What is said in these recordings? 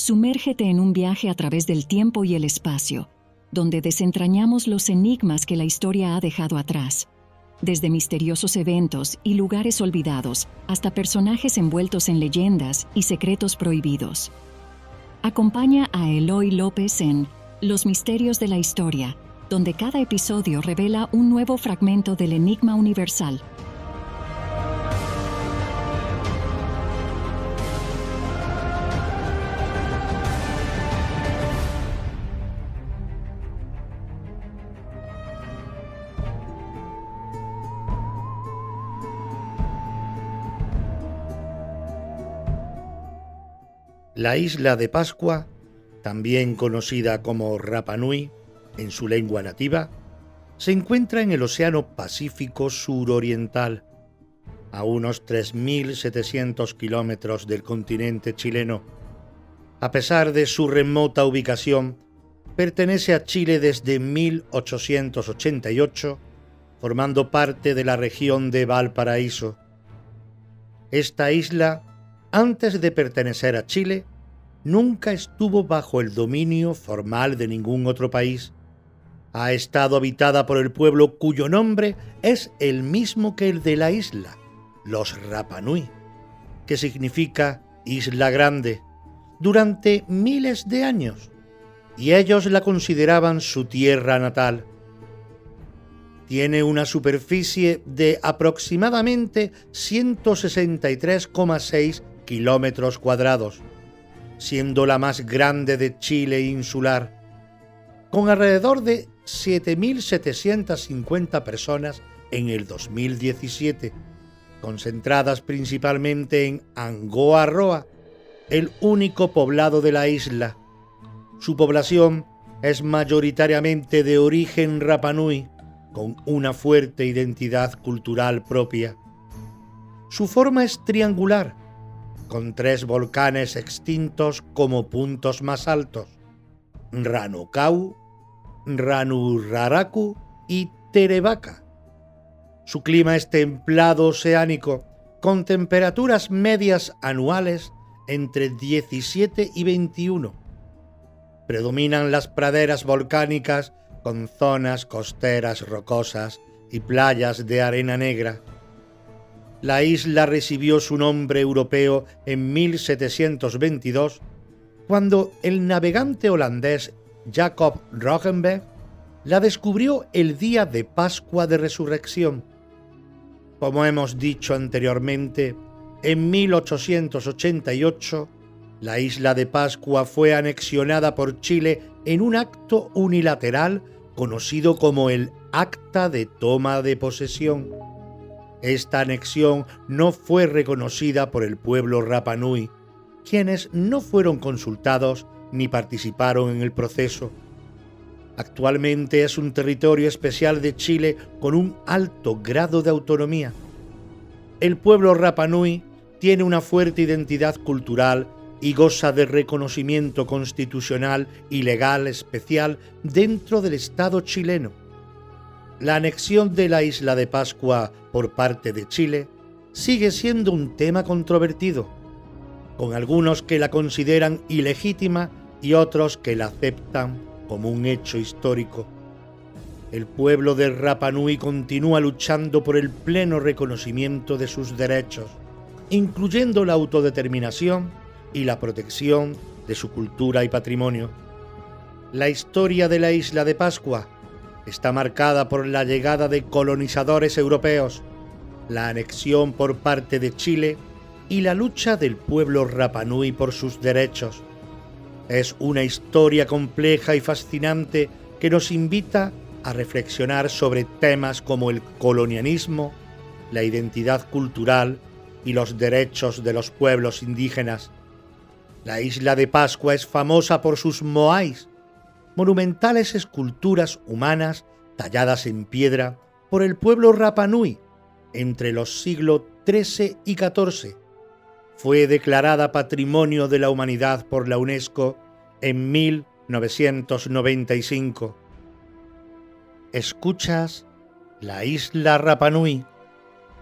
Sumérgete en un viaje a través del tiempo y el espacio, donde desentrañamos los enigmas que la historia ha dejado atrás, desde misteriosos eventos y lugares olvidados hasta personajes envueltos en leyendas y secretos prohibidos. Acompaña a Eloy López en Los Misterios de la Historia, donde cada episodio revela un nuevo fragmento del enigma universal. La isla de Pascua, también conocida como Rapa Nui en su lengua nativa, se encuentra en el Océano Pacífico suroriental, a unos 3.700 kilómetros del continente chileno. A pesar de su remota ubicación, pertenece a Chile desde 1888, formando parte de la región de Valparaíso. Esta isla, antes de pertenecer a Chile, nunca estuvo bajo el dominio formal de ningún otro país. Ha estado habitada por el pueblo cuyo nombre es el mismo que el de la isla, los Rapa Nui, que significa Isla Grande, durante miles de años, y ellos la consideraban su tierra natal. Tiene una superficie de aproximadamente 163,6 kilómetros cuadrados, siendo la más grande de Chile insular, con alrededor de 7.750 personas en el 2017, concentradas principalmente en Angoa Roa, el único poblado de la isla. Su población es mayoritariamente de origen Rapa Nui, con una fuerte identidad cultural propia. Su forma es triangular, con 3 volcanes extintos como puntos más altos: Ranocau, Ranuraracu y Terevaca. Su clima es templado oceánico, con temperaturas medias anuales entre 17 y 21. Predominan las praderas volcánicas con zonas costeras rocosas y playas de arena negra. La isla recibió su nombre europeo en 1722, cuando el navegante holandés Jacob Rogenberg la descubrió el día de Pascua de Resurrección. Como hemos dicho anteriormente, en 1888, la isla de Pascua fue anexionada por Chile en un acto unilateral conocido como el Acta de Toma de Posesión. Esta anexión no fue reconocida por el pueblo Rapa Nui, quienes no fueron consultados ni participaron en el proceso. Actualmente es un territorio especial de Chile con un alto grado de autonomía. El pueblo Rapa Nui tiene una fuerte identidad cultural y goza de reconocimiento constitucional y legal especial dentro del Estado chileno. La anexión de la isla de Pascua por parte de Chile sigue siendo un tema controvertido, con algunos que la consideran ilegítima y otros que la aceptan como un hecho histórico. El pueblo de Rapa Nui continúa luchando por el pleno reconocimiento de sus derechos, incluyendo la autodeterminación y la protección de su cultura y patrimonio. La historia de la isla de Pascua está marcada por la llegada de colonizadores europeos, la anexión por parte de Chile y la lucha del pueblo Rapa Nui por sus derechos. Es una historia compleja y fascinante que nos invita a reflexionar sobre temas como el colonialismo, la identidad cultural y los derechos de los pueblos indígenas. La isla de Pascua es famosa por sus moais, monumentales esculturas humanas talladas en piedra por el pueblo Rapa Nui entre los siglos XIII y XIV. Fue declarada Patrimonio de la Humanidad por la UNESCO en 1995. Escuchas La isla Rapa Nui,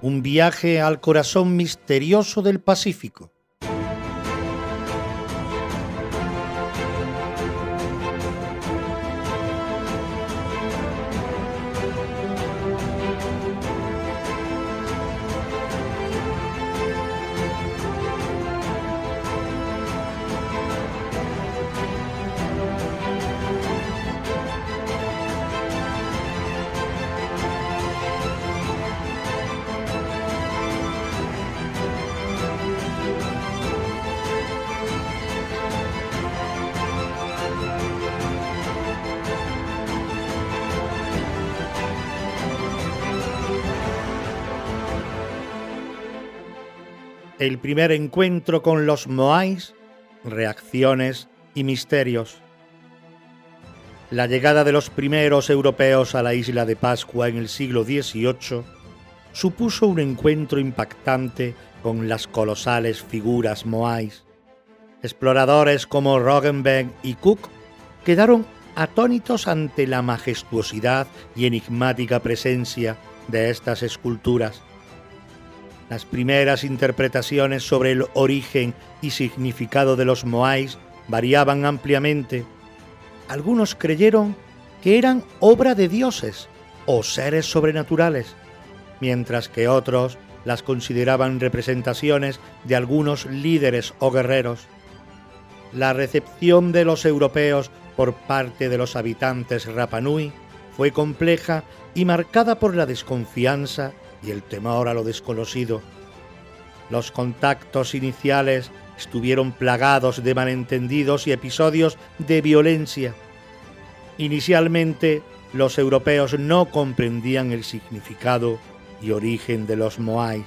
un viaje al corazón misterioso del Pacífico. El primer encuentro con los moais, reacciones y misterios. La llegada de los primeros europeos a la isla de Pascua en el siglo XVIII supuso un encuentro impactante con las colosales figuras moais. Exploradores como Roggenberg y Cook quedaron atónitos ante la majestuosidad y enigmática presencia de estas esculturas. Las primeras interpretaciones sobre el origen y significado de los moais variaban ampliamente. Algunos creyeron que eran obra de dioses o seres sobrenaturales, mientras que otros las consideraban representaciones de algunos líderes o guerreros. La recepción de los europeos por parte de los habitantes Rapa Nui fue compleja y marcada por la desconfianza y el temor a lo desconocido. Los contactos iniciales estuvieron plagados de malentendidos y episodios de violencia. Inicialmente, los europeos no comprendían el significado y origen de los moais.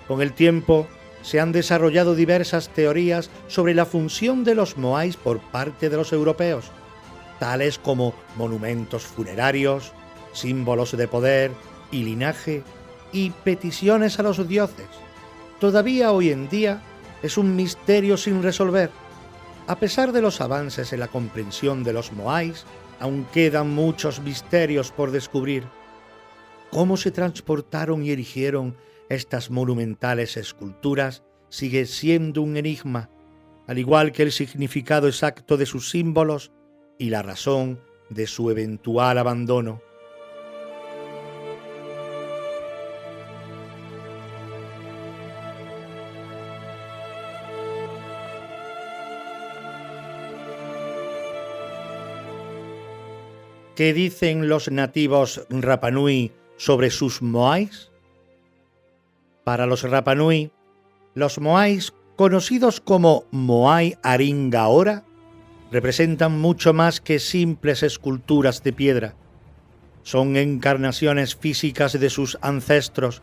Con el tiempo, se han desarrollado diversas teorías sobre la función de los moais por parte de los europeos, tales como monumentos funerarios, símbolos de poder y linaje y peticiones a los dioses. Todavía hoy en día es un misterio sin resolver. A pesar de los avances en la comprensión de los moais, aún quedan muchos misterios por descubrir. ¿Cómo se transportaron y erigieron estas monumentales esculturas sigue siendo un enigma, al igual que el significado exacto de sus símbolos y la razón de su eventual abandono? ¿Qué dicen los nativos Rapa Nui sobre sus moais? Para los Rapa Nui, los moais, conocidos como Moai Aringa Ora, representan mucho más que simples esculturas de piedra. Son encarnaciones físicas de sus ancestros,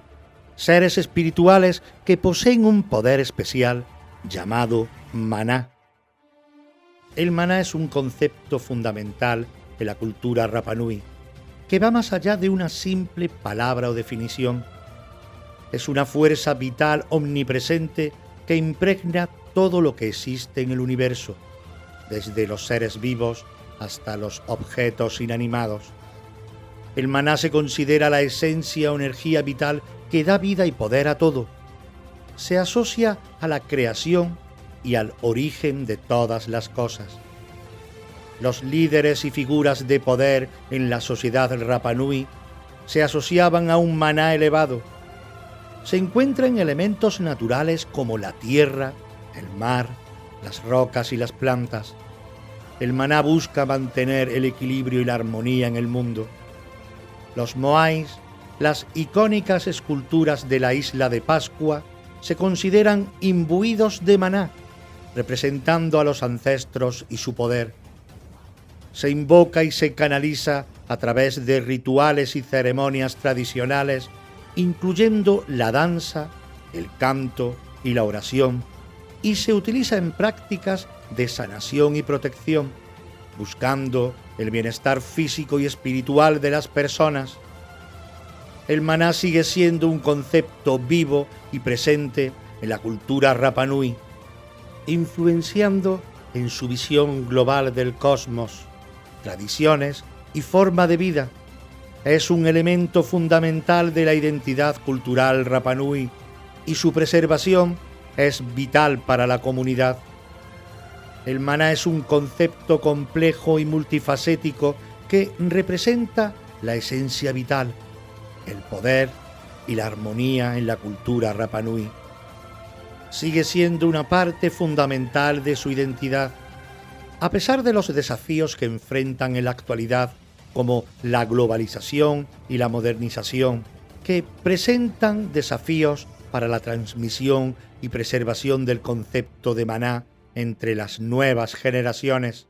seres espirituales que poseen un poder especial llamado maná. El maná es un concepto fundamental de la cultura Rapa Nui, que va más allá de una simple palabra o definición. Es una fuerza vital omnipresente que impregna todo lo que existe en el universo, desde los seres vivos hasta los objetos inanimados. El maná se considera la esencia o energía vital que da vida y poder a todo. Se asocia a la creación y al origen de todas las cosas. Los líderes y figuras de poder en la sociedad Rapa Nui se asociaban a un maná elevado. Se encuentran elementos naturales como la tierra, el mar, las rocas y las plantas. El maná busca mantener el equilibrio y la armonía en el mundo. Los moais, las icónicas esculturas de la isla de Pascua, se consideran imbuidos de maná, representando a los ancestros y su poder. Se invoca y se canaliza a través de rituales y ceremonias tradicionales, incluyendo la danza, el canto y la oración, y se utiliza en prácticas de sanación y protección, buscando el bienestar físico y espiritual de las personas. El maná sigue siendo un concepto vivo y presente en la cultura Rapa Nui, influenciando en su visión global del cosmos, tradiciones y forma de vida. Es un elemento fundamental de la identidad cultural Rapa Nui y su preservación es vital para la comunidad. El maná es un concepto complejo y multifacético que representa la esencia vital, el poder y la armonía en la cultura Rapa Nui. Sigue siendo una parte fundamental de su identidad, a pesar de los desafíos que enfrentan en la actualidad, como la globalización y la modernización, que presentan desafíos para la transmisión y preservación del concepto de maná entre las nuevas generaciones.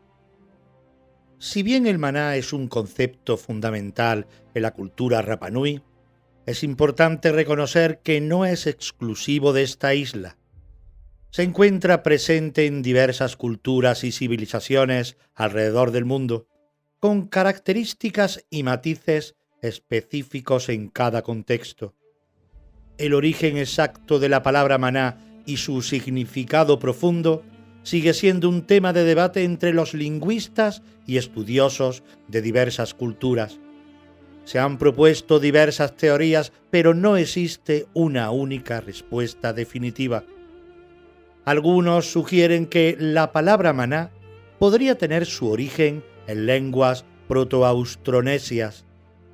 Si bien el maná es un concepto fundamental en la cultura Rapa Nui, es importante reconocer que no es exclusivo de esta isla. Se encuentra presente en diversas culturas y civilizaciones alrededor del mundo, con características y matices específicos en cada contexto. El origen exacto de la palabra maná y su significado profundo sigue siendo un tema de debate entre los lingüistas y estudiosos de diversas culturas. Se han propuesto diversas teorías, pero no existe una única respuesta definitiva. Algunos sugieren que la palabra maná podría tener su origen en lenguas protoaustronesias,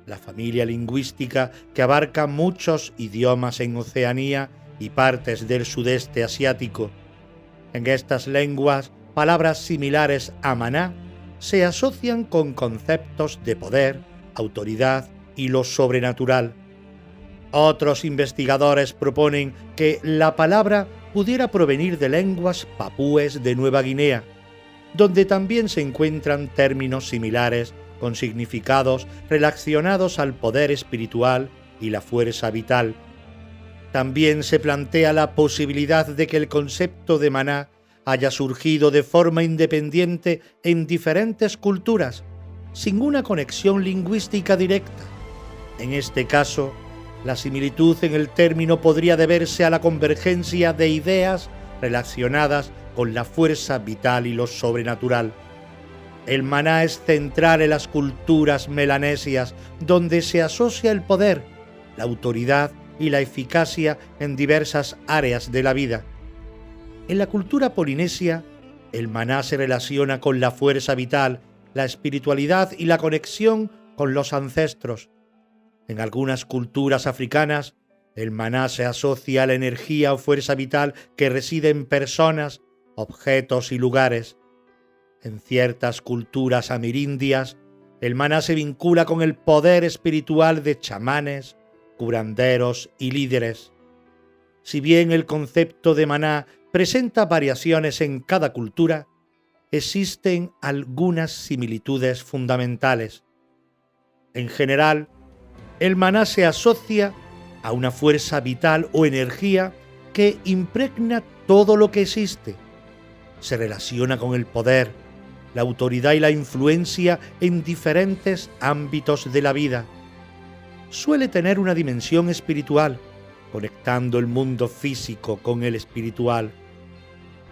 la familia lingüística que abarca muchos idiomas en Oceanía y partes del sudeste asiático. En estas lenguas, palabras similares a maná se asocian con conceptos de poder, autoridad y lo sobrenatural. Otros investigadores proponen que la palabra pudiera provenir de lenguas papúes de Nueva Guinea, donde también se encuentran términos similares con significados relacionados al poder espiritual y la fuerza vital. También se plantea la posibilidad de que el concepto de maná haya surgido de forma independiente en diferentes culturas, sin una conexión lingüística directa. En este caso, la similitud en el término podría deberse a la convergencia de ideas relacionadas con la fuerza vital y lo sobrenatural. El maná es central en las culturas melanesias, donde se asocia el poder, la autoridad y la eficacia en diversas áreas de la vida. En la cultura polinesia, el maná se relaciona con la fuerza vital, la espiritualidad y la conexión con los ancestros. En algunas culturas africanas, el maná se asocia a la energía o fuerza vital que reside en personas, objetos y lugares. En ciertas culturas amerindias, el maná se vincula con el poder espiritual de chamanes, curanderos y líderes. Si bien el concepto de maná presenta variaciones en cada cultura, existen algunas similitudes fundamentales. En general, el maná se asocia a una fuerza vital o energía que impregna todo lo que existe. Se relaciona con el poder, la autoridad y la influencia en diferentes ámbitos de la vida. Suele tener una dimensión espiritual, conectando el mundo físico con el espiritual.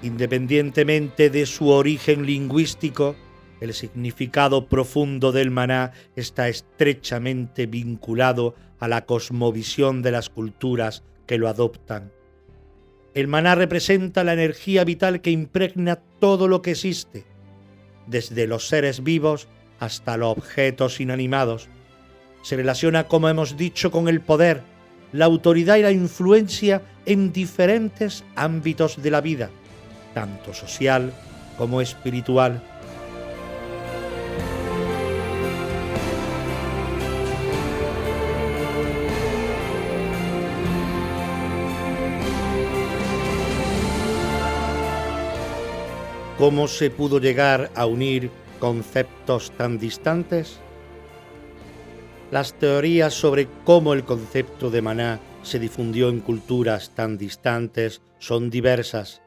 Independientemente de su origen lingüístico, el significado profundo del maná está estrechamente vinculado a la cosmovisión de las culturas que lo adoptan. El maná representa la energía vital que impregna todo lo que existe, desde los seres vivos hasta los objetos inanimados. Se relaciona, como hemos dicho, con el poder, la autoridad y la influencia en diferentes ámbitos de la vida, tanto social como espiritual. ¿Cómo se pudo llegar a unir conceptos tan distantes? Las teorías sobre cómo el concepto de maná se difundió en culturas tan distantes son diversas,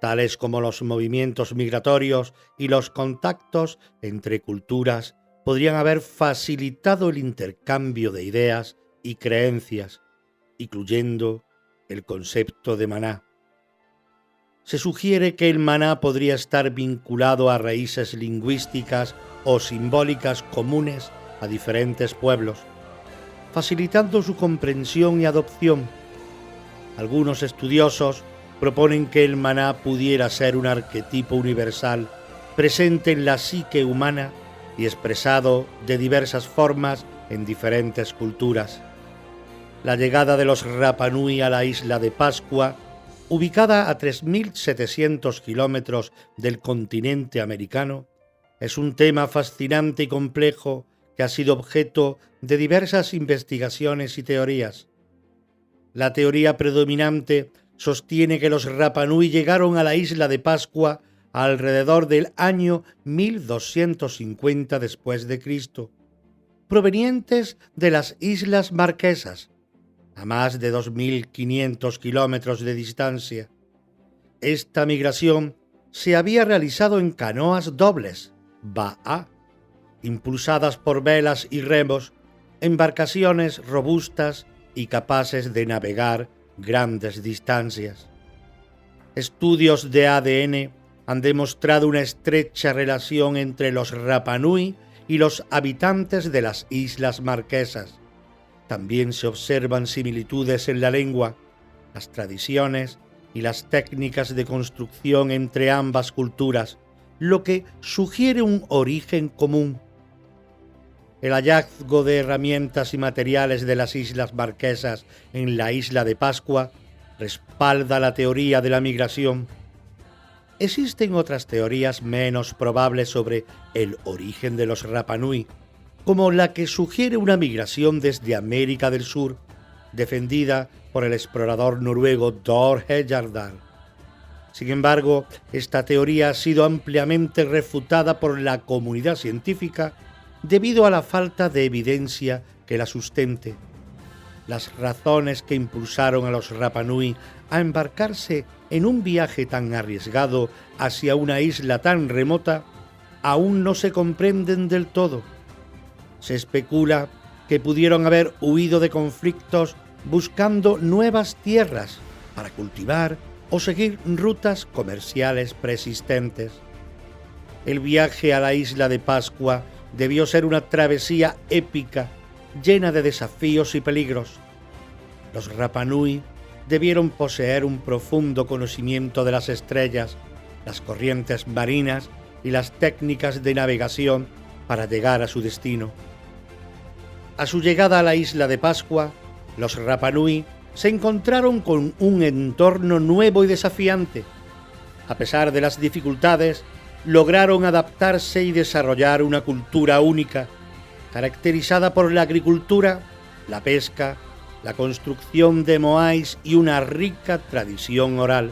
tales como los movimientos migratorios y los contactos entre culturas podrían haber facilitado el intercambio de ideas y creencias, incluyendo el concepto de maná. Se sugiere que el maná podría estar vinculado a raíces lingüísticas o simbólicas comunes a diferentes pueblos, facilitando su comprensión y adopción. Algunos estudiosos proponen que el maná pudiera ser un arquetipo universal presente en la psique humana y expresado de diversas formas en diferentes culturas. La llegada de los Rapa Nui a la isla de Pascua, ubicada a 3.700 kilómetros del continente americano, es un tema fascinante y complejo que ha sido objeto de diversas investigaciones y teorías. La teoría predominante sostiene que los Rapa Nui llegaron a la isla de Pascua alrededor del año 1250 después de Cristo, provenientes de las Islas Marquesas, a más de 2.500 kilómetros de distancia. Esta migración se había realizado en canoas dobles, ba'a, impulsadas por velas y remos, embarcaciones robustas y capaces de navegar grandes distancias. Estudios de ADN han demostrado una estrecha relación entre los Rapa Nui y los habitantes de las Islas Marquesas. También se observan similitudes en la lengua, las tradiciones y las técnicas de construcción entre ambas culturas, lo que sugiere un origen común. El hallazgo de herramientas y materiales de las Islas Marquesas en la isla de Pascua respalda la teoría de la migración. Existen otras teorías menos probables sobre el origen de los Rapa Nui, como la que sugiere una migración desde América del Sur, defendida por el explorador noruego Thor Heyerdahl. Sin embargo, esta teoría ha sido ampliamente refutada por la comunidad científica debido a la falta de evidencia que la sustente. Las razones que impulsaron a los Rapa Nui a embarcarse en un viaje tan arriesgado hacia una isla tan remota aún no se comprenden del todo. Se especula que pudieron haber huido de conflictos buscando nuevas tierras para cultivar o seguir rutas comerciales persistentes. El viaje a la isla de Pascua debió ser una travesía épica, llena de desafíos y peligros. Los Rapa Nui debieron poseer un profundo conocimiento de las estrellas, las corrientes marinas y las técnicas de navegación para llegar a su destino. A su llegada a la isla de Pascua, los Rapa Nui se encontraron con un entorno nuevo y desafiante. A pesar de las dificultades, lograron adaptarse y desarrollar una cultura única, caracterizada por la agricultura, la pesca, la construcción de moais y una rica tradición oral.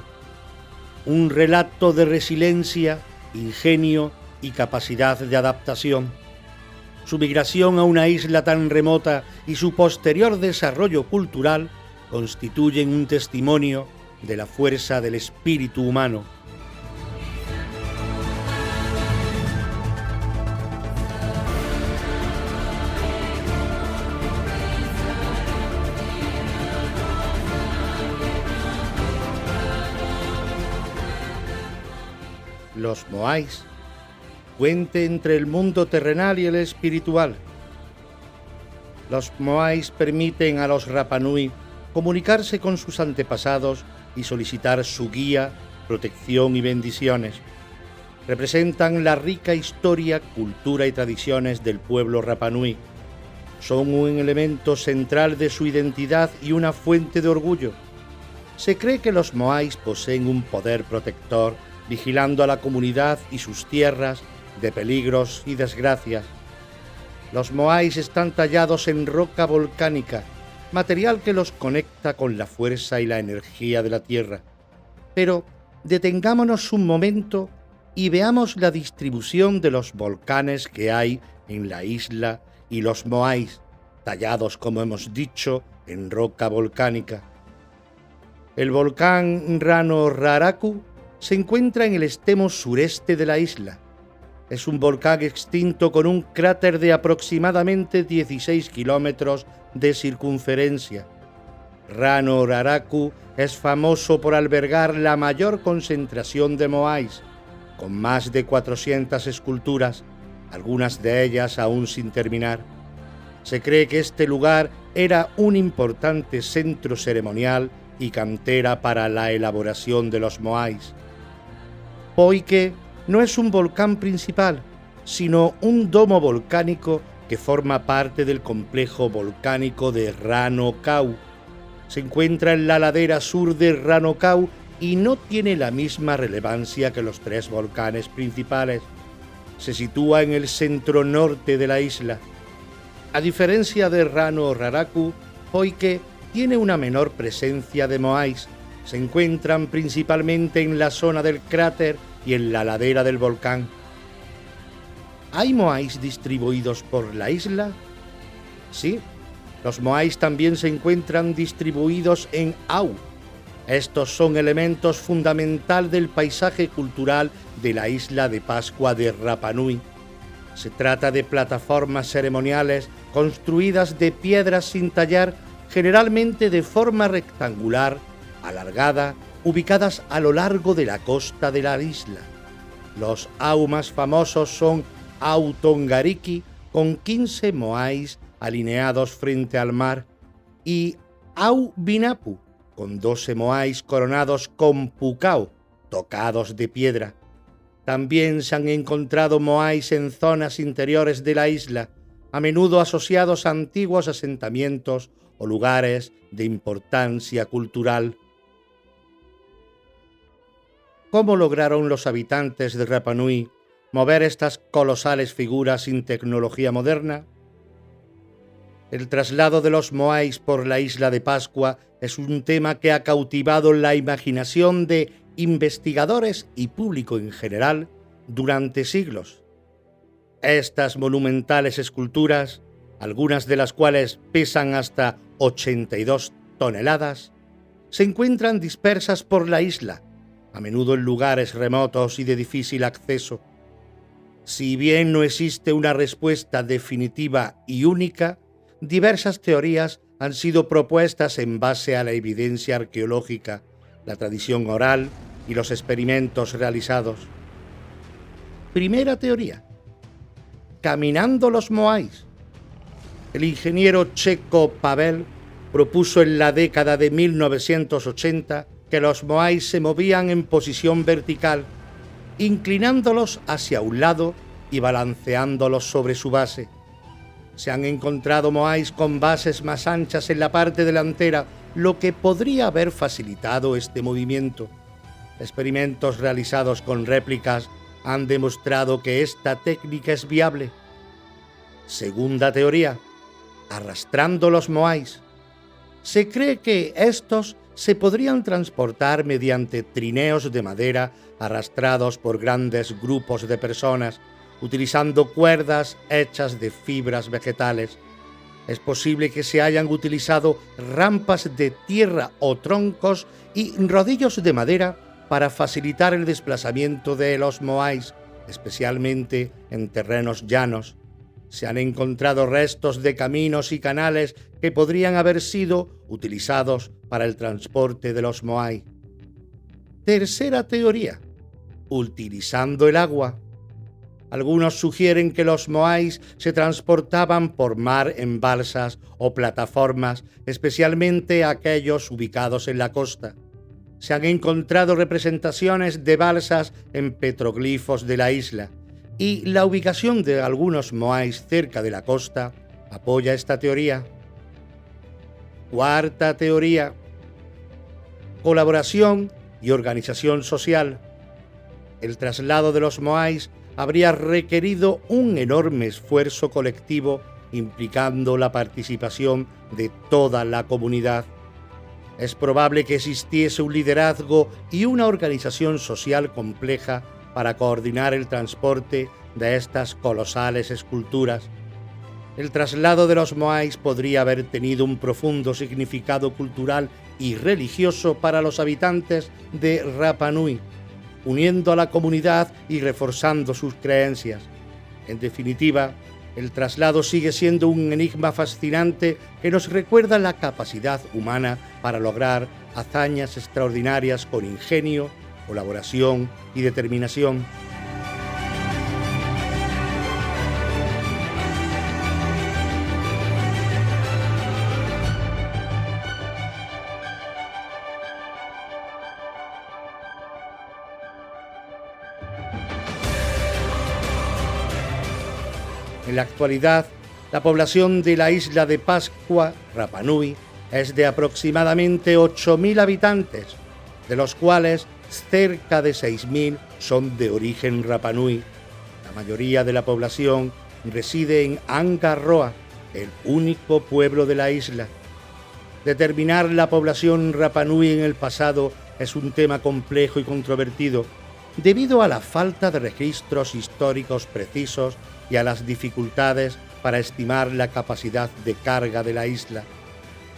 Un relato de resiliencia, ingenio y capacidad de adaptación. Su migración a una isla tan remota y su posterior desarrollo cultural constituyen un testimonio de la fuerza del espíritu humano. Los moais, puente entre el mundo terrenal y el espiritual. Los moais permiten a los Rapa Nui comunicarse con sus antepasados y solicitar su guía, protección y bendiciones. Representan la rica historia, cultura y tradiciones del pueblo Rapa Nui. Son un elemento central de su identidad y una fuente de orgullo. Se cree que los moais poseen un poder protector, vigilando a la comunidad y sus tierras de peligros y desgracias. Los moais están tallados en roca volcánica, material que los conecta con la fuerza y la energía de la tierra. Pero detengámonos un momento y veamos la distribución de los volcanes que hay en la isla y los moais, tallados, como hemos dicho, en roca volcánica. El volcán Rano Raraku se encuentra en el extremo sureste de la isla. Es un volcán extinto con un cráter de aproximadamente 16 kilómetros de circunferencia. Rano Raraku es famoso por albergar la mayor concentración de moais, con más de 400 esculturas, algunas de ellas aún sin terminar. Se cree que este lugar era un importante centro ceremonial y cantera para la elaboración de los moais. Poike no es un volcán principal, sino un domo volcánico que forma parte del complejo volcánico de Rano Kau. Se encuentra en la ladera sur de Rano Kau y no tiene la misma relevancia que los tres volcanes principales. Se sitúa en el centro norte de la isla. A diferencia de Rano Raraku, Poike tiene una menor presencia de moais. Se encuentran principalmente en la zona del cráter y en la ladera del volcán. ¿Hay moais distribuidos por la isla? Sí, Los moais también se encuentran distribuidos en au. Estos son elementos fundamentales del paisaje cultural de la isla de Pascua de Rapa Nui. Se trata de plataformas ceremoniales construidas de piedras sin tallar, generalmente de forma rectangular, alargada, ubicadas a lo largo de la costa de la isla. Los au más famosos son Au Tongariki, con 15 moais alineados frente al mar, y Au Binapu, con 12 moais coronados con pukao, tocados de piedra. También se han encontrado moais en zonas interiores de la isla, a menudo asociados a antiguos asentamientos o lugares de importancia cultural. ¿Cómo lograron los habitantes de Rapa Nui mover estas colosales figuras sin tecnología moderna? El traslado de los moais por la isla de Pascua es un tema que ha cautivado la imaginación de investigadores y público en general durante siglos. Estas monumentales esculturas, algunas de las cuales pesan hasta 82 toneladas, se encuentran dispersas por la isla, a menudo en lugares remotos y de difícil acceso. Si bien no existe una respuesta definitiva y única, diversas teorías han sido propuestas en base a la evidencia arqueológica, la tradición oral y los experimentos realizados. Primera teoría: caminando los moais. El ingeniero checo Pavel propuso en la década de 1980 que los moais se movían en posición vertical, inclinándolos hacia un lado y balanceándolos sobre su base. Se han encontrado moais con bases más anchas en la parte delantera, lo que podría haber facilitado este movimiento. Experimentos realizados con réplicas han demostrado que esta técnica es viable. Segunda teoría: arrastrando los moais. Se cree que estos se podrían transportar mediante trineos de madera arrastrados por grandes grupos de personas, utilizando cuerdas hechas de fibras vegetales. Es posible que se hayan utilizado rampas de tierra o troncos y rodillos de madera para facilitar el desplazamiento de los moais, especialmente en terrenos llanos. Se han encontrado restos de caminos y canales que podrían haber sido utilizados para el transporte de los moai. Tercera teoría: utilizando el agua. Algunos sugieren que los moais se transportaban por mar en balsas o plataformas, especialmente aquellos ubicados en la costa. Se han encontrado representaciones de balsas en petroglifos de la isla, y la ubicación de algunos moais cerca de la costa apoya esta teoría. Cuarta teoría: colaboración y organización social. El traslado de los moais habría requerido un enorme esfuerzo colectivo, implicando la participación de toda la comunidad. Es probable que existiese un liderazgo y una organización social compleja para coordinar el transporte de estas colosales esculturas. El traslado de los moais podría haber tenido un profundo significado cultural y religioso para los habitantes de Rapa Nui, uniendo a la comunidad y reforzando sus creencias. En definitiva, el traslado sigue siendo un enigma fascinante que nos recuerda la capacidad humana para lograr hazañas extraordinarias con ingenio, colaboración y determinación. En la actualidad, la población de la isla de Pascua, Rapa Nui, es de aproximadamente 8.000 habitantes, de los cuales cerca de 6.000 son de origen Rapa Nui. La mayoría de la población reside en Angkor Roa, el único pueblo de la isla. Determinar la población Rapa Nui en el pasado es un tema complejo y controvertido, debido a la falta de registros históricos precisos y a las dificultades para estimar la capacidad de carga de la isla.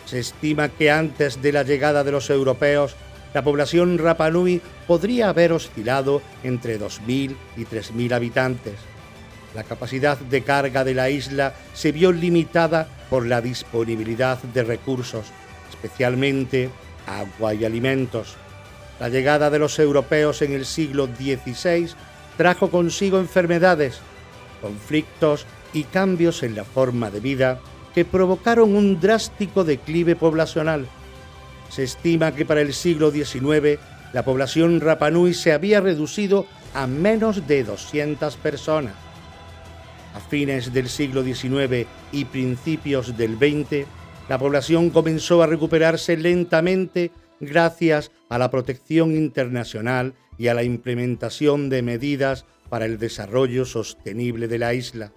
Se estima que antes de la llegada de los europeos, la población Rapa Nui podría haber oscilado entre 2.000 y 3.000 habitantes. La capacidad de carga de la isla se vio limitada por la disponibilidad de recursos, especialmente agua y alimentos. La llegada de los europeos en el siglo XVI trajo consigo enfermedades, conflictos y cambios en la forma de vida que provocaron un drástico declive poblacional. Se estima que para el siglo XIX la población Rapa Nui se había reducido a menos de 200 personas. A fines del siglo XIX y principios del XX, la población comenzó a recuperarse lentamente gracias a la protección internacional y a la implementación de medidas para el desarrollo sostenible de la isla.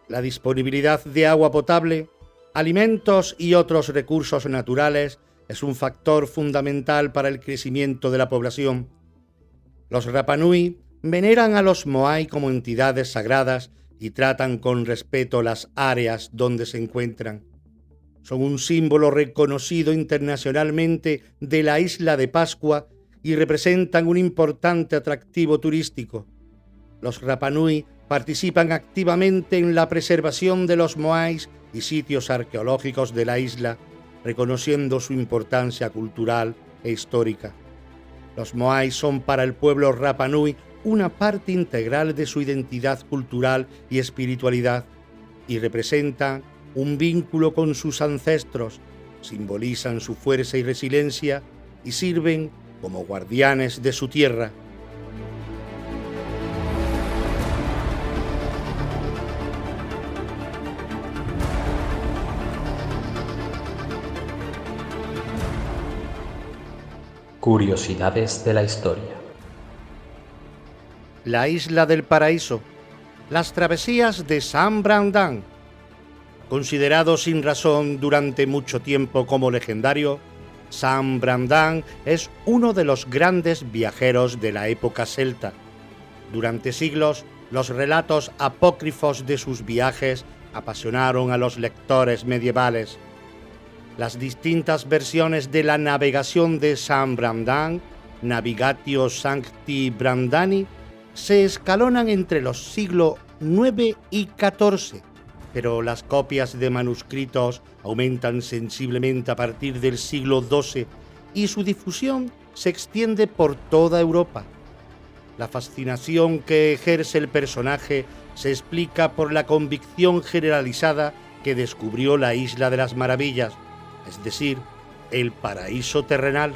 La disponibilidad de agua potable, alimentos y otros recursos naturales es un factor fundamental para el crecimiento de la población. Los Rapa Nui veneran a los Moai como entidades sagradas y tratan con respeto las áreas donde se encuentran. Son un símbolo reconocido internacionalmente de la isla de Pascua y representan un importante atractivo turístico. Los Rapa Nui participan activamente en la preservación de los moais y sitios arqueológicos de la isla, reconociendo su importancia cultural e histórica. Los moais son para el pueblo Rapa Nui una parte integral de su identidad cultural y espiritualidad y representan un vínculo con sus ancestros, simbolizan su fuerza y resiliencia y sirven como guardianes de su tierra. Curiosidades de la historia. La isla del paraíso. Las travesías de San Brandán. Considerado sin razón durante mucho tiempo como legendario, San Brandán es uno de los grandes viajeros de la época celta. Durante siglos, los relatos apócrifos de sus viajes apasionaron a los lectores medievales. Las distintas versiones de la navegación de San Brandán, Navigatio Sancti Brandani, se escalonan entre los siglos IX y XIV, pero las copias de manuscritos aumentan sensiblemente a partir del siglo XII y su difusión se extiende por toda Europa. La fascinación que ejerce el personaje se explica por la convicción generalizada que descubrió la Isla de las Maravillas, es decir, el paraíso terrenal.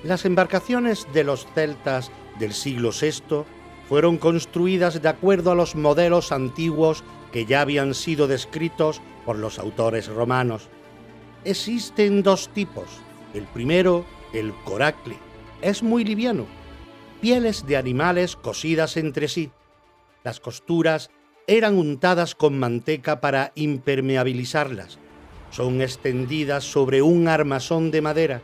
Las embarcaciones de los celtas del siglo VI fueron construidas de acuerdo a los modelos antiguos que ya habían sido descritos por los autores romanos. Existen dos tipos. El primero, el coracle, es muy liviano, pieles de animales cosidas entre sí. Las costuras eran untadas con manteca para impermeabilizarlas. Son extendidas sobre un armazón de madera.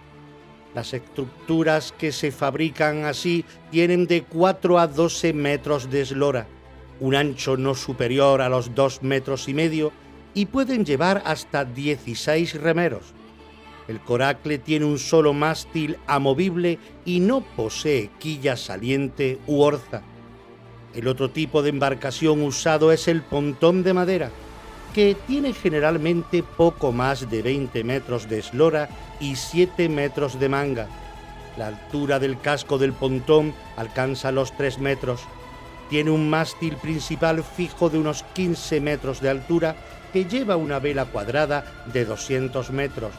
Las estructuras que se fabrican así tienen de 4 a 12 metros de eslora, un ancho no superior a los 2,5 metros y pueden llevar hasta 16 remeros. El coracle tiene un solo mástil amovible y no posee quilla saliente u orza. El otro tipo de embarcación usado es el pontón de madera, que tiene generalmente poco más de 20 metros de eslora y 7 metros de manga. La altura del casco del pontón alcanza los 3 metros. Tiene un mástil principal fijo de unos 15 metros de altura que lleva una vela cuadrada de 200 metros,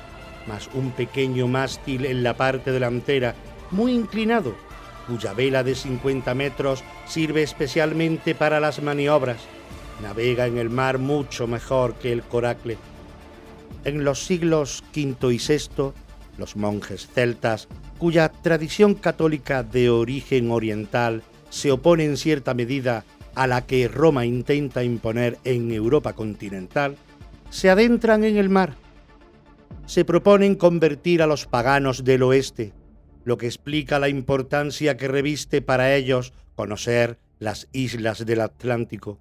más un pequeño mástil en la parte delantera, muy inclinado, cuya vela de 50 metros sirve especialmente para las maniobras. Navega en el mar mucho mejor que el coracle. En los siglos V y VI, los monjes celtas, cuya tradición católica de origen oriental se opone en cierta medida a la que Roma intenta imponer en Europa continental, se adentran en el mar. Se proponen convertir a los paganos del oeste, lo que explica la importancia que reviste para ellos conocer las islas del Atlántico.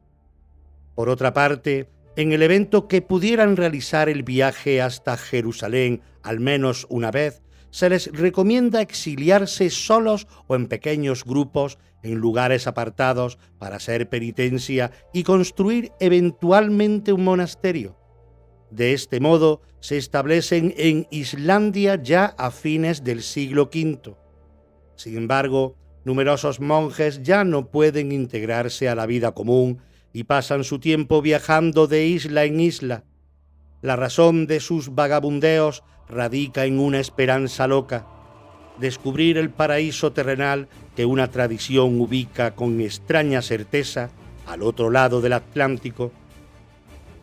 Por otra parte, en el evento que pudieran realizar el viaje hasta Jerusalén al menos una vez, se les recomienda exiliarse solos o en pequeños grupos en lugares apartados para hacer penitencia y construir eventualmente un monasterio. De este modo se establecen en Islandia ya a fines del siglo V. Sin embargo, numerosos monjes ya no pueden integrarse a la vida común y pasan su tiempo viajando de isla en isla. La razón de sus vagabundeos radica en una esperanza loca: descubrir el paraíso terrenal que una tradición ubica con extraña certeza al otro lado del Atlántico.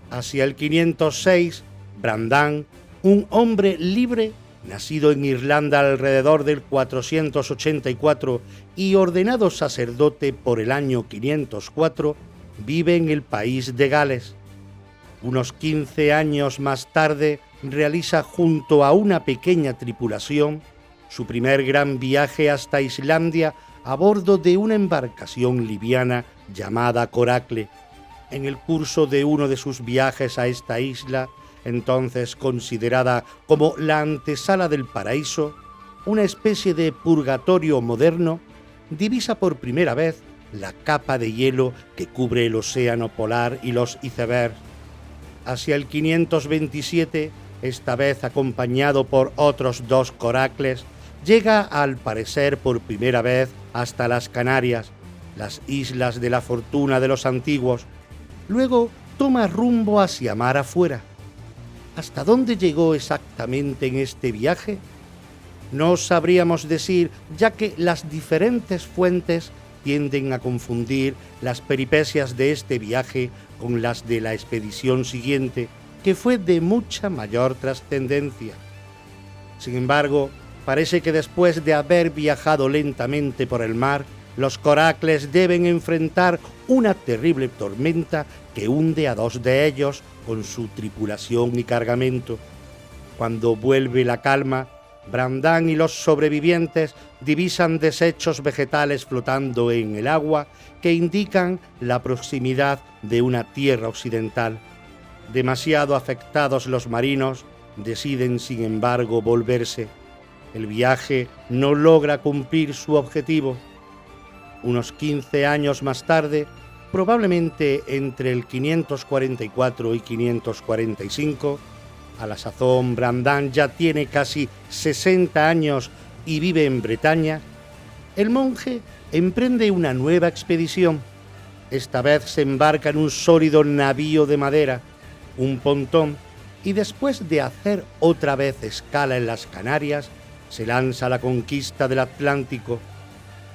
Hacia el 506, Brandan, un hombre libre, nacido en Irlanda alrededor del 484 y ordenado sacerdote por el año 504, vive en el país de Gales. Unos 15 años más tarde, realiza junto a una pequeña tripulación su primer gran viaje hasta Islandia a bordo de una embarcación liviana llamada Coracle. En el curso de uno de sus viajes a esta isla, entonces considerada como la antesala del paraíso, una especie de purgatorio moderno, divisa por primera vez la capa de hielo que cubre el océano polar y los icebergs. Hacia el 527, esta vez acompañado por otros 2 coracles, llega al parecer por primera vez hasta las Canarias, las islas de la fortuna de los antiguos. Luego toma rumbo hacia mar afuera. ¿Hasta dónde llegó exactamente en este viaje? No sabríamos decir, ya que las diferentes fuentes tienden a confundir las peripecias de este viaje con las de la expedición siguiente, que fue de mucha mayor trascendencia. Sin embargo, parece que después de haber viajado lentamente por el mar, los coracles deben enfrentar una terrible tormenta que hunde a 2 de ellos con su tripulación y cargamento. Cuando vuelve la calma, Brandan y los sobrevivientes divisan desechos vegetales flotando en el agua que indican la proximidad de una tierra occidental. Demasiado afectados los marinos, deciden sin embargo volverse. El viaje no logra cumplir su objetivo. Unos 15 años más tarde, probablemente entre el 544 y 545, a la sazón Brandan ya tiene casi 60 años y vive en Bretaña, el monje emprende una nueva expedición. Esta vez se embarca en un sólido navío de madera, un pontón, y después de hacer otra vez escala en las Canarias, se lanza a la conquista del Atlántico.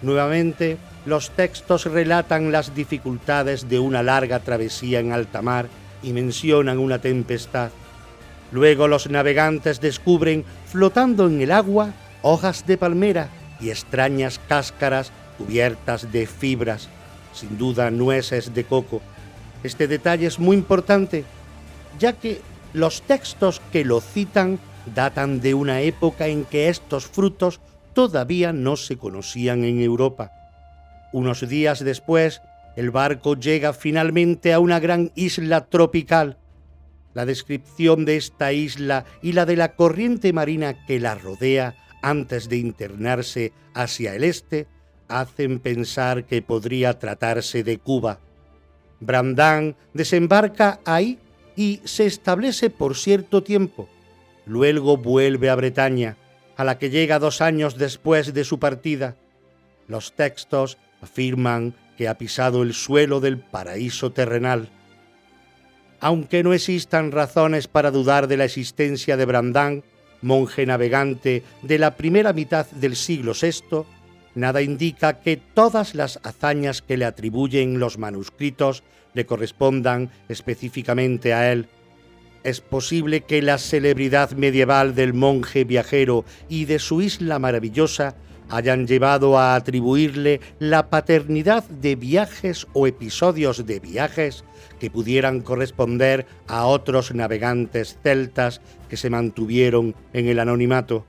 Nuevamente, los textos relatan las dificultades de una larga travesía en alta mar y mencionan una tempestad. Luego los navegantes descubren, flotando en el agua, hojas de palmera y extrañas cáscaras cubiertas de fibras, sin duda nueces de coco. Este detalle es muy importante, ya que los textos que lo citan datan de una época en que estos frutos todavía no se conocían en Europa. Unos días después, el barco llega finalmente a una gran isla tropical. La descripción de esta isla y la de la corriente marina que la rodea antes de internarse hacia el este hacen pensar que podría tratarse de Cuba. Brandan desembarca ahí y se establece por cierto tiempo. Luego vuelve a Bretaña, a la que llega 2 años después de su partida. Los textos afirman que ha pisado el suelo del paraíso terrenal. Aunque no existan razones para dudar de la existencia de Brandan, monje navegante de la primera mitad del siglo VI, nada indica que todas las hazañas que le atribuyen los manuscritos le correspondan específicamente a él. Es posible que la celebridad medieval del monje viajero y de su isla maravillosa hayan llevado a atribuirle la paternidad de viajes o episodios de viajes que pudieran corresponder a otros navegantes celtas que se mantuvieron en el anonimato.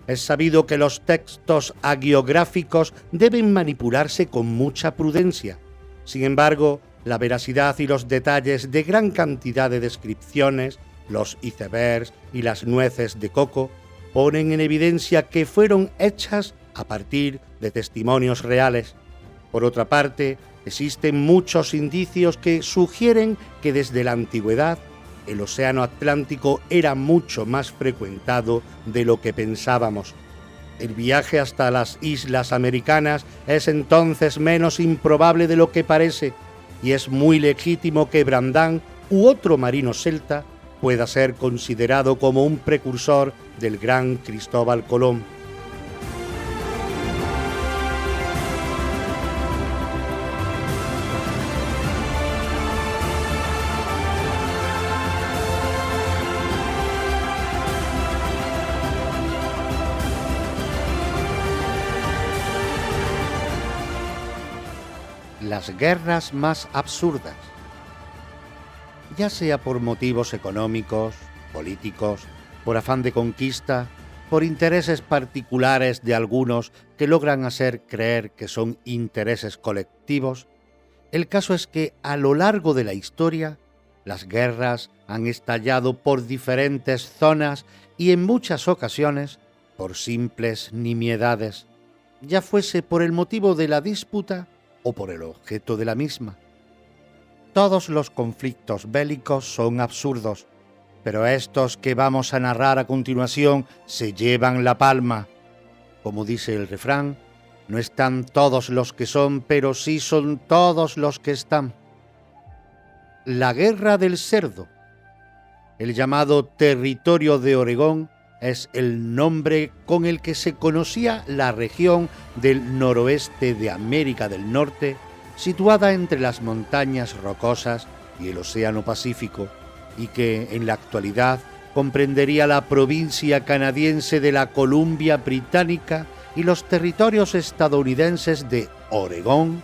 Es sabido que los textos hagiográficos deben manipularse con mucha prudencia. Sin embargo, la veracidad y los detalles de gran cantidad de descripciones, los icebergs y las nueces de coco, ponen en evidencia que fueron hechas a partir de testimonios reales. Por otra parte, existen muchos indicios que sugieren que desde la antigüedad el océano Atlántico era mucho más frecuentado de lo que pensábamos. El viaje hasta las islas americanas es entonces menos improbable de lo que parece, y es muy legítimo que Brandán u otro marino celta pueda ser considerado como un precursor del gran Cristóbal Colón. Las guerras más absurdas, ya sea por motivos económicos, políticos, por afán de conquista, por intereses particulares de algunos que logran hacer creer que son intereses colectivos. El caso es que a lo largo de la historia, las guerras han estallado por diferentes zonas y en muchas ocasiones por simples nimiedades, ya fuese por el motivo de la disputa o por el objeto de la misma. Todos los conflictos bélicos son absurdos, pero estos que vamos a narrar a continuación se llevan la palma. Como dice el refrán, no están todos los que son, pero sí son todos los que están. La Guerra del Cerdo. El llamado Territorio de Oregón es el nombre con el que se conocía la región del noroeste de América del Norte, situada entre las montañas rocosas y el Océano Pacífico, y que en la actualidad comprendería la provincia canadiense de la Columbia Británica y los territorios estadounidenses de Oregón,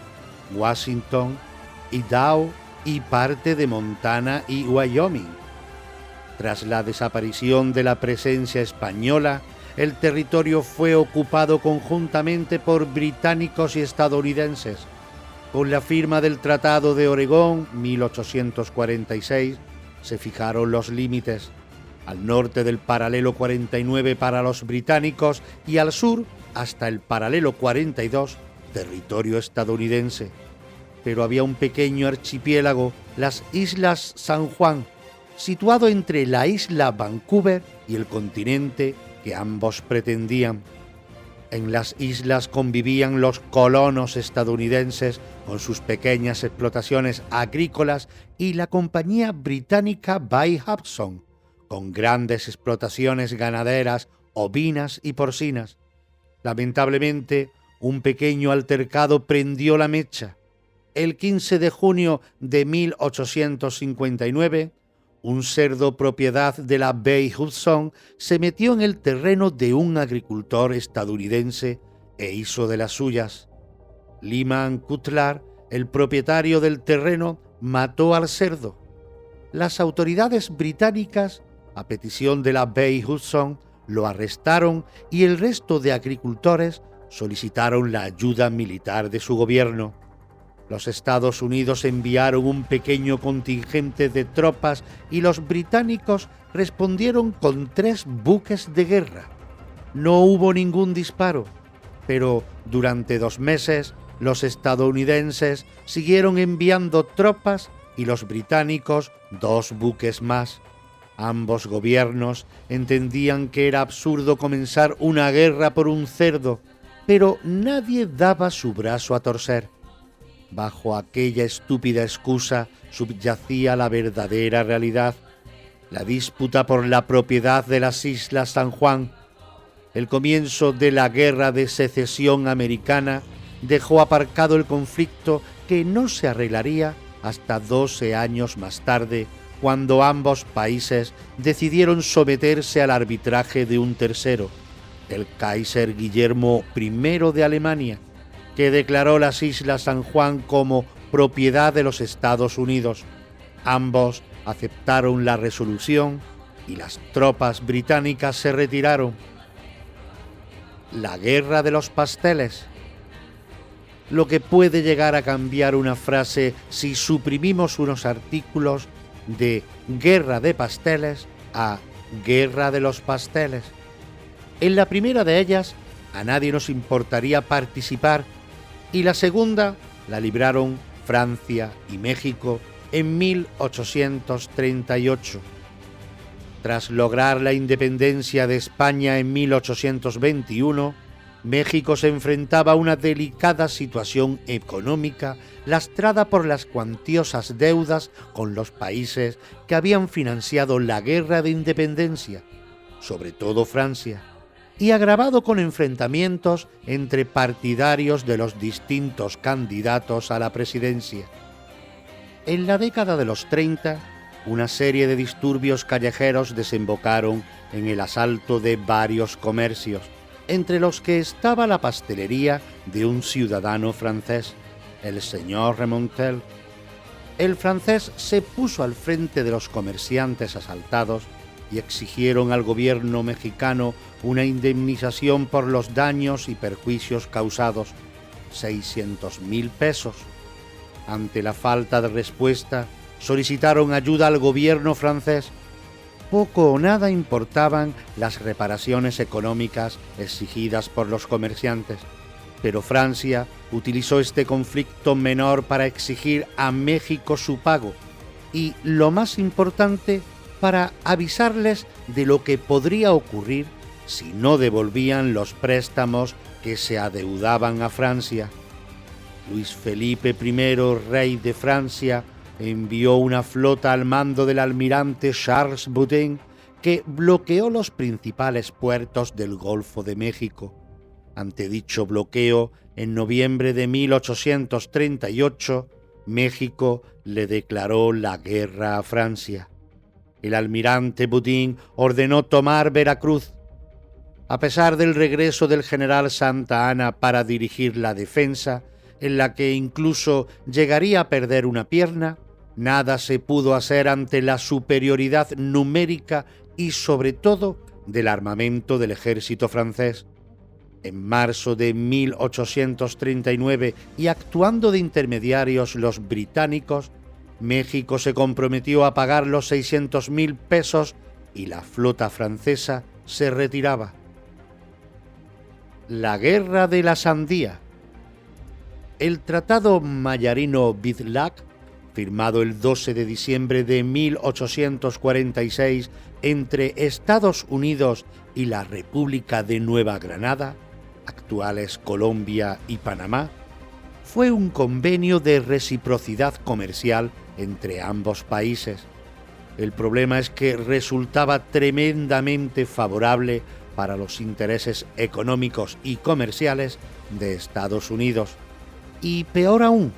Washington, Idaho y parte de Montana y Wyoming. Tras la desaparición de la presencia española, el territorio fue ocupado conjuntamente por británicos y estadounidenses. Con la firma del Tratado de Oregón, 1846, se fijaron los límites: al norte del paralelo 49 para los británicos y al sur hasta el paralelo 42, territorio estadounidense. Pero había un pequeño archipiélago, las Islas San Juan, situado entre la isla Vancouver y el continente que ambos pretendían. En las islas convivían los colonos estadounidenses con sus pequeñas explotaciones agrícolas y la compañía británica Bay Hudson, con grandes explotaciones ganaderas, ovinas y porcinas. Lamentablemente, un pequeño altercado prendió la mecha. El 15 de junio de 1859, un cerdo propiedad de la Bay Hudson se metió en el terreno de un agricultor estadounidense e hizo de las suyas. Lyman Cutler, el propietario del terreno, mató al cerdo. Las autoridades británicas, a petición de la Bay Hudson, lo arrestaron y el resto de agricultores solicitaron la ayuda militar de su gobierno. Los Estados Unidos enviaron un pequeño contingente de tropas y los británicos respondieron con 3 buques de guerra. No hubo ningún disparo, pero durante 2 meses los estadounidenses siguieron enviando tropas y los británicos 2 buques más. Ambos gobiernos entendían que era absurdo comenzar una guerra por un cerdo, pero nadie daba su brazo a torcer. Bajo aquella estúpida excusa subyacía la verdadera realidad: la disputa por la propiedad de las Islas San Juan. El comienzo de la Guerra de Secesión Americana dejó aparcado el conflicto, que no se arreglaría hasta 12 años más tarde, cuando ambos países decidieron someterse al arbitraje de un tercero, el Kaiser Guillermo I de Alemania, que declaró las Islas San Juan como propiedad de los Estados Unidos. Ambos aceptaron la resolución y las tropas británicas se retiraron. La Guerra de los Pasteles. lo que puede llegar a cambiar una frase si suprimimos unos artículos de guerra de pasteles a guerra de los pasteles. En la primera de ellas, a nadie nos importaría participar, y la segunda la libraron Francia y México en 1838. Tras lograr la independencia de España en 1821, México se enfrentaba a una delicada situación económica lastrada por las cuantiosas deudas con los países que habían financiado la guerra de independencia, sobre todo Francia, y agravado con enfrentamientos entre partidarios de los distintos candidatos a la presidencia. En la década de los 30, una serie de disturbios callejeros desembocaron en el asalto de varios comercios, entre los que estaba la pastelería de un ciudadano francés, el señor Remontel. El francés se puso al frente de los comerciantes asaltados y exigieron al gobierno mexicano una indemnización por los daños y perjuicios causados, 600,000 pesos. Ante la falta de respuesta, solicitaron ayuda al gobierno francés. Poco o nada importaban las reparaciones económicas exigidas por los comerciantes, pero Francia utilizó este conflicto menor para exigir a México su pago y, lo más importante, para avisarles de lo que podría ocurrir si no devolvían los préstamos que se adeudaban a Francia. Luis Felipe I, rey de Francia, envió una flota al mando del almirante Charles Boudin que bloqueó los principales puertos del Golfo de México. Ante dicho bloqueo, en noviembre de 1838, México le declaró la guerra a Francia. El almirante Boudin ordenó tomar Veracruz. A pesar del regreso del general Santa Anna para dirigir la defensa, en la que incluso llegaría a perder una pierna, nada se pudo hacer ante la superioridad numérica y, sobre todo, del armamento del ejército francés. En marzo de 1839, y actuando de intermediarios los británicos, México se comprometió a pagar los 600,000 pesos y la flota francesa se retiraba. La Guerra de la Sandía. El Tratado Mallarino-Vidlac, firmado el 12 de diciembre de 1846 entre Estados Unidos y la República de Nueva Granada, actuales Colombia y Panamá, fue un convenio de reciprocidad comercial entre ambos países. El problema es que resultaba tremendamente favorable para los intereses económicos y comerciales de Estados Unidos, y peor aún,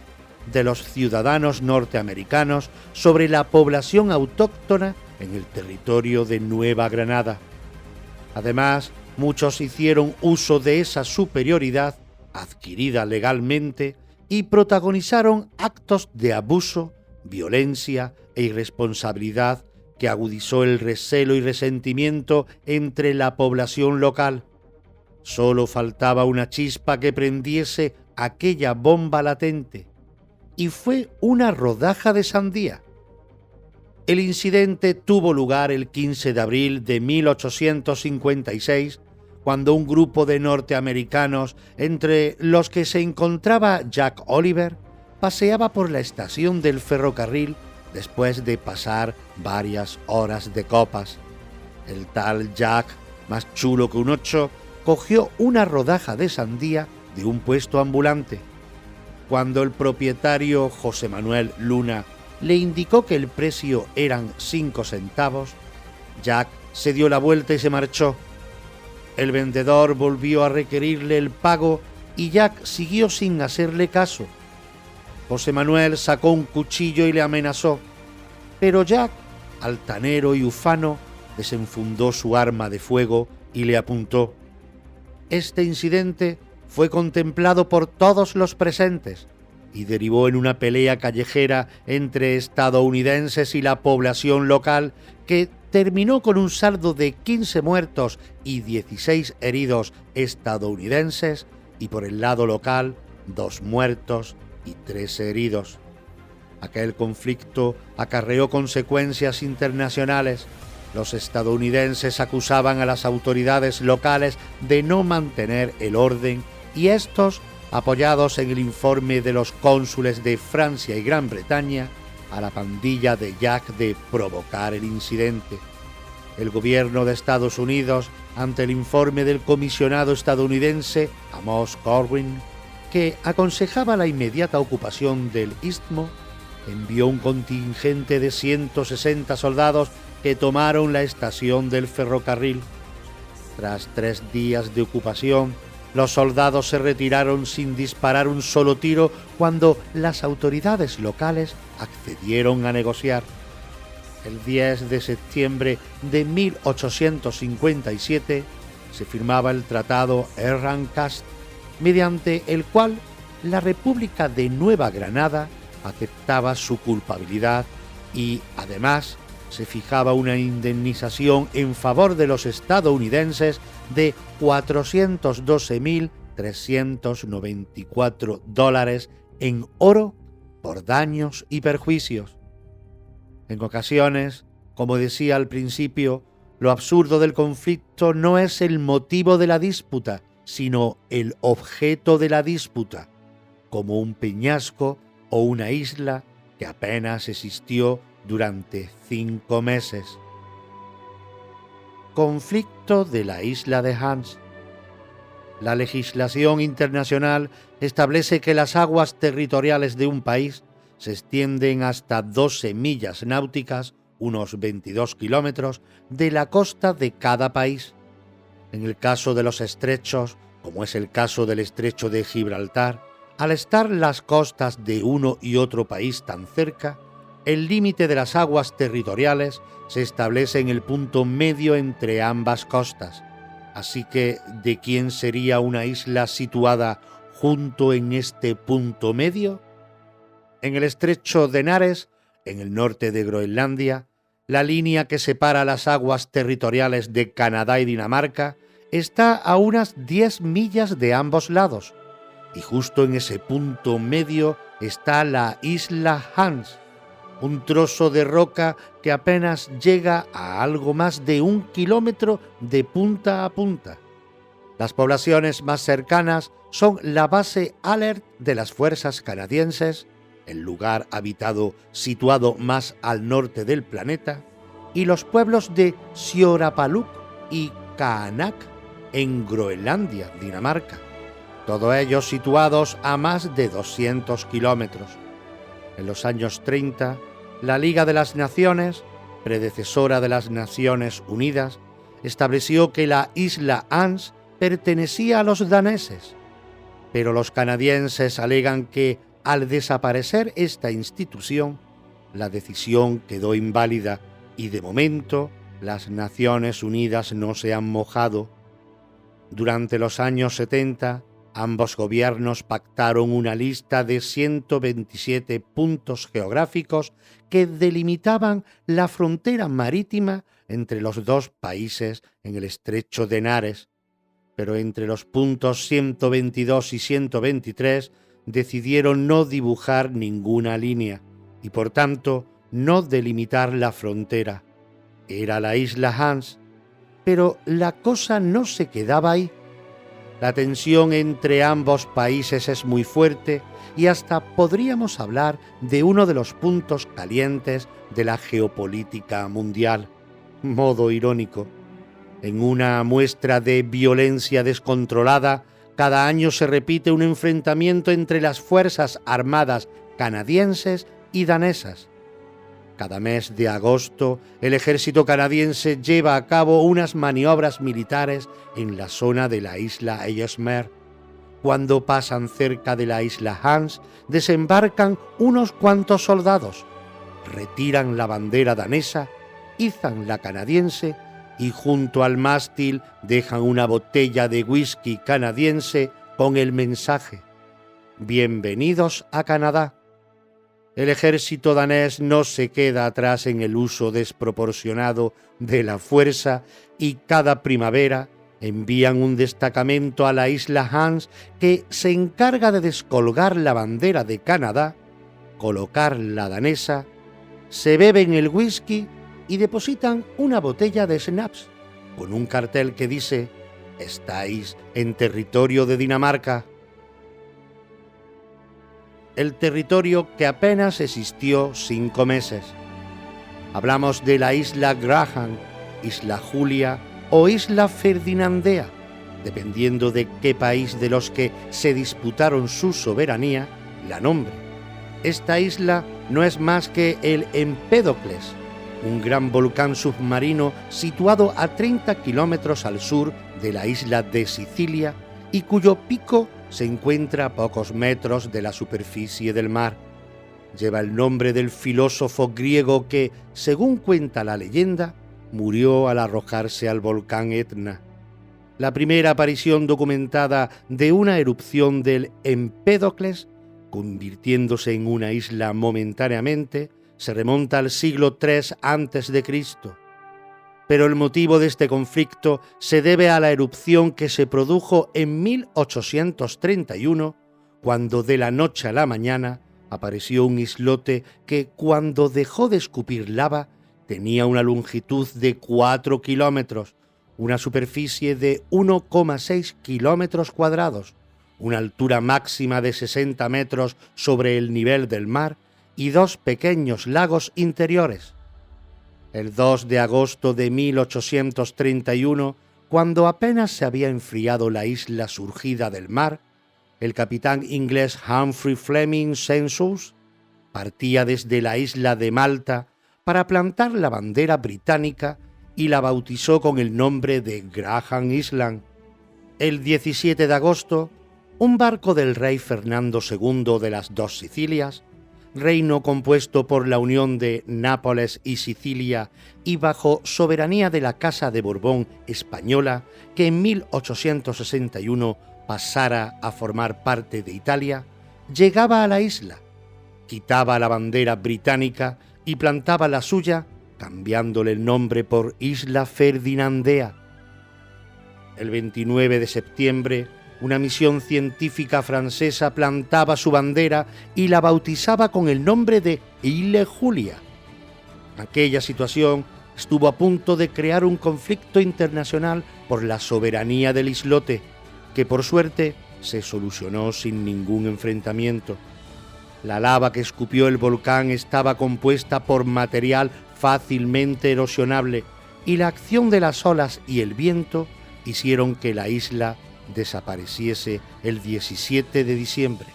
de los ciudadanos norteamericanos sobre la población autóctona en el territorio de Nueva Granada. Además, muchos hicieron uso de esa superioridad adquirida legalmente y protagonizaron actos de abuso, violencia e irresponsabilidad que agudizó el recelo y resentimiento entre la población local. Solo faltaba una chispa que prendiese aquella bomba latente, y fue una rodaja de sandía. El incidente tuvo lugar el 15 de abril de 1856, cuando un grupo de norteamericanos, entre los que se encontraba Jack Oliver, paseaba por la estación del ferrocarril después de pasar varias horas de copas. El tal Jack, más chulo que un 8, cogió una rodaja de sandía de un puesto ambulante. Cuando el propietario José Manuel Luna le indicó que el precio eran 5 centavos, Jack se dio la vuelta y se marchó. El vendedor volvió a requerirle el pago y Jack siguió sin hacerle caso. José Manuel sacó un cuchillo y le amenazó, pero Jack, altanero y ufano, desenfundó su arma de fuego y le apuntó. Este incidente fue contemplado por todos los presentes y derivó en una pelea callejera entre estadounidenses y la población local que terminó con un saldo de 15 muertos y 16 heridos estadounidenses, y por el lado local 2 muertos y 3 heridos. Aquel conflicto acarreó consecuencias internacionales. Los estadounidenses acusaban a las autoridades locales de no mantener el orden y estos, apoyados en el informe de los cónsules de Francia y Gran Bretaña, a la pandilla de Jack de provocar el incidente. El gobierno de Estados Unidos, ante el informe del comisionado estadounidense Amos Corwin, que aconsejaba la inmediata ocupación del istmo, envió un contingente de 160 soldados que tomaron la estación del ferrocarril. Tras 3 días de ocupación, los soldados se retiraron sin disparar un solo tiro cuando las autoridades locales accedieron a negociar. El 10 de septiembre de 1857 se firmaba el Tratado Herrangast, mediante el cual la República de Nueva Granada aceptaba su culpabilidad y, además, se fijaba una indemnización en favor de los estadounidenses de $412.394 en oro por daños y perjuicios. En ocasiones, como decía al principio, lo absurdo del conflicto no es el motivo de la disputa, sino el objeto de la disputa, como un peñasco o una isla que apenas existió durante 5 meses. Conflicto de la isla de Hans. La legislación internacional establece que las aguas territoriales de un país se extienden hasta 12 millas náuticas, unos 22 kilómetros, de la costa de cada país. En el caso de los estrechos, como es el caso del estrecho de Gibraltar, al estar las costas de uno y otro país tan cerca, el límite de las aguas territoriales se establece en el punto medio entre ambas costas. Así que, ¿de quién sería una isla situada junto en este punto medio? En el estrecho de Nares, en el norte de Groenlandia, la línea que separa las aguas territoriales de Canadá y Dinamarca está a unas 10 millas de ambos lados, y justo en ese punto medio está la isla Hans, un trozo de roca que apenas llega a algo más de 1 kilómetro de punta a punta. Las poblaciones más cercanas son la base Alert de las fuerzas canadienses, el lugar habitado situado más al norte del planeta, y los pueblos de Siorapaluk y Kaanak en Groenlandia, Dinamarca, todos ellos situados a más de 200 kilómetros. En los años 30, la Liga de las Naciones, predecesora de las Naciones Unidas, estableció que la isla Hans pertenecía a los daneses, pero los canadienses alegan que, al desaparecer esta institución, la decisión quedó inválida y, de momento, las Naciones Unidas no se han mojado. Durante los años 70, ambos gobiernos pactaron una lista de 127 puntos geográficos que delimitaban la frontera marítima entre los dos países en el estrecho de Nares, pero entre los puntos 122 y 123 decidieron no dibujar ninguna línea y, por tanto, no delimitar la frontera. Era la isla Hans, pero la cosa no se quedaba ahí. La tensión entre ambos países es muy fuerte y hasta podríamos hablar de uno de los puntos calientes de la geopolítica mundial. Modo irónico. En una muestra de violencia descontrolada, cada año se repite un enfrentamiento entre las fuerzas armadas canadienses y danesas. Cada mes de agosto, el ejército canadiense lleva a cabo unas maniobras militares en la zona de la isla Ellesmere. Cuando pasan cerca de la isla Hans, desembarcan unos cuantos soldados, retiran la bandera danesa, izan la canadiense y junto al mástil dejan una botella de whisky canadiense con el mensaje: «Bienvenidos a Canadá». El ejército danés no se queda atrás en el uso desproporcionado de la fuerza y cada primavera Envían un destacamento a la isla Hans que se encarga de descolgar la bandera de Canadá, colocar la danesa, se beben el whisky y depositan una botella de schnapps con un cartel que dice: «Estáis en territorio de Dinamarca». El territorio que apenas existió 5 meses. Hablamos de la isla Graham, isla Julia o isla Ferdinandea, dependiendo de qué país de los que se disputaron su soberanía la nombre. Esta isla no es más que el Empédocles, un gran volcán submarino situado a 30 kilómetros al sur de la isla de Sicilia y cuyo pico se encuentra a pocos metros de la superficie del mar. Lleva el nombre del filósofo griego que, según cuenta la leyenda, murió al arrojarse al volcán Etna. La primera aparición documentada de una erupción del Empédocles, convirtiéndose en una isla momentáneamente, se remonta al siglo III a.C. Pero el motivo de este conflicto se debe a la erupción que se produjo en 1831, cuando de la noche a la mañana apareció un islote que, cuando dejó de escupir lava, tenía una longitud de 4 kilómetros, una superficie de 1,6 kilómetros cuadrados, una altura máxima de 60 metros sobre el nivel del mar y 2 pequeños lagos interiores. El 2 de agosto de 1831, cuando apenas se había enfriado la isla surgida del mar, el capitán inglés Humphrey Fleming Census partía desde la isla de Malta para plantar la bandera británica y la bautizó con el nombre de Graham Island. El 17 de agosto, un barco del rey Fernando II de las Dos Sicilias, reino compuesto por la unión de Nápoles y Sicilia y bajo soberanía de la Casa de Borbón española, que en 1861 pasara a formar parte de Italia, llegaba a la isla, quitaba la bandera británica y plantaba la suya, cambiándole el nombre por Isla Ferdinandea. El 29 de septiembre, una misión científica francesa plantaba su bandera y la bautizaba con el nombre de Île Julia. Aquella situación estuvo a punto de crear un conflicto internacional por la soberanía del islote, que por suerte se solucionó sin ningún enfrentamiento. La lava que escupió el volcán estaba compuesta por material fácilmente erosionable y la acción de las olas y el viento hicieron que la isla desapareciese el 17 de diciembre,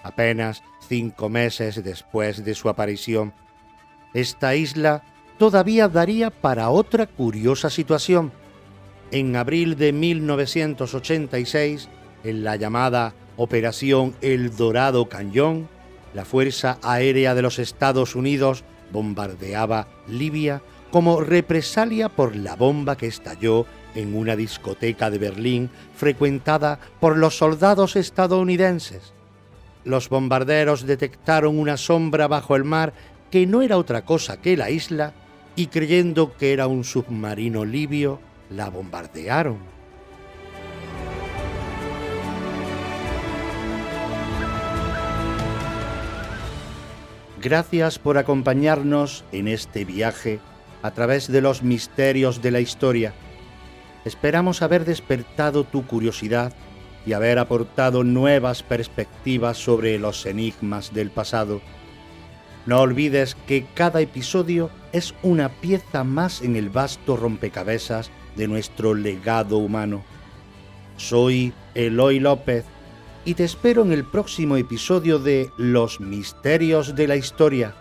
apenas 5 meses después de su aparición. Esta isla todavía daría para otra curiosa situación. En abril de 1986, en la llamada Operación El Dorado Cañón, la Fuerza Aérea de los Estados Unidos bombardeaba Libia como represalia por la bomba que estalló en una discoteca de Berlín frecuentada por los soldados estadounidenses. Los bombarderos detectaron una sombra bajo el mar que no era otra cosa que la isla y, creyendo que era un submarino libio, la bombardearon. Gracias por acompañarnos en este viaje a través de los misterios de la historia. Esperamos haber despertado tu curiosidad y haber aportado nuevas perspectivas sobre los enigmas del pasado. No olvides que cada episodio es una pieza más en el vasto rompecabezas de nuestro legado humano. Soy Eloy López y te espero en el próximo episodio de Los Misterios de la Historia,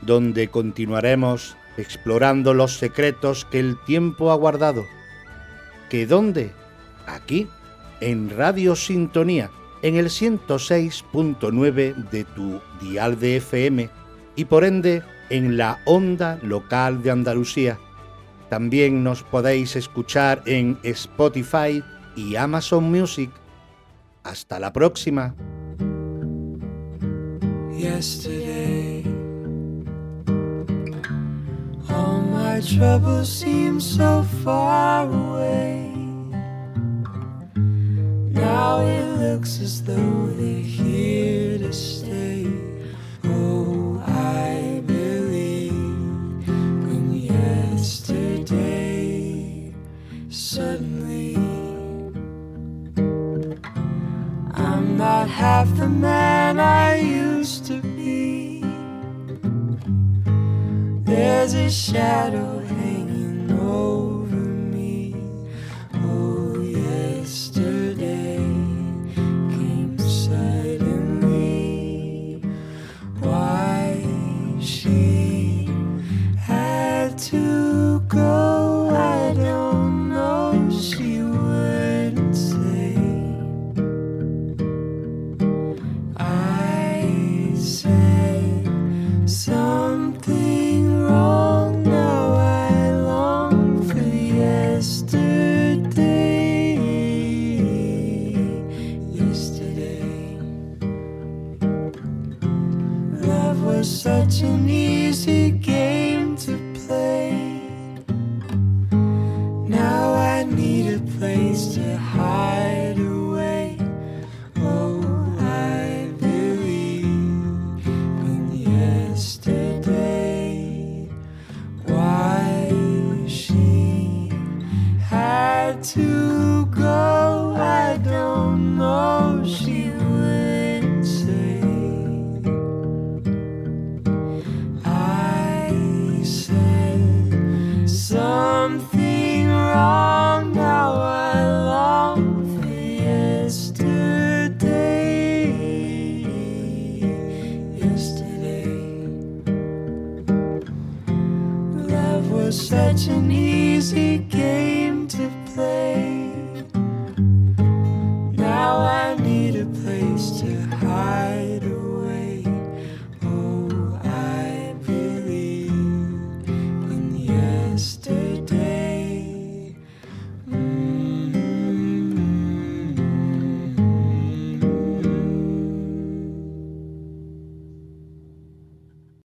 donde continuaremos explorando los secretos que el tiempo ha guardado. ¿Que dónde? Aquí, en Radio Sintonía, en el 106.9 de tu dial de FM y por ende en la onda local de Andalucía. También nos podéis escuchar en Spotify y Amazon Music. Hasta la próxima. Yesterday, all my troubles seem so far away. looks as though they're here to stay. Oh, I believe in yesterday. Suddenly, I'm not half the man I used to be. There's a shadow hanging over me. Oh, yesterday came suddenly. Why she had to go, I don't know. She wouldn't say. I said something wrong. Now I long for yesterday. Yesterday, love was such an easy game to play. Now I need a place to hide away. Oh, I believe in yesterday. Why she had to go, I don't know. She wouldn't say. I said something wrong. Now I long for yesterday. Yesterday, love was such an easy game to play. Now I need a place to hide away. Oh, I believe in yesterday.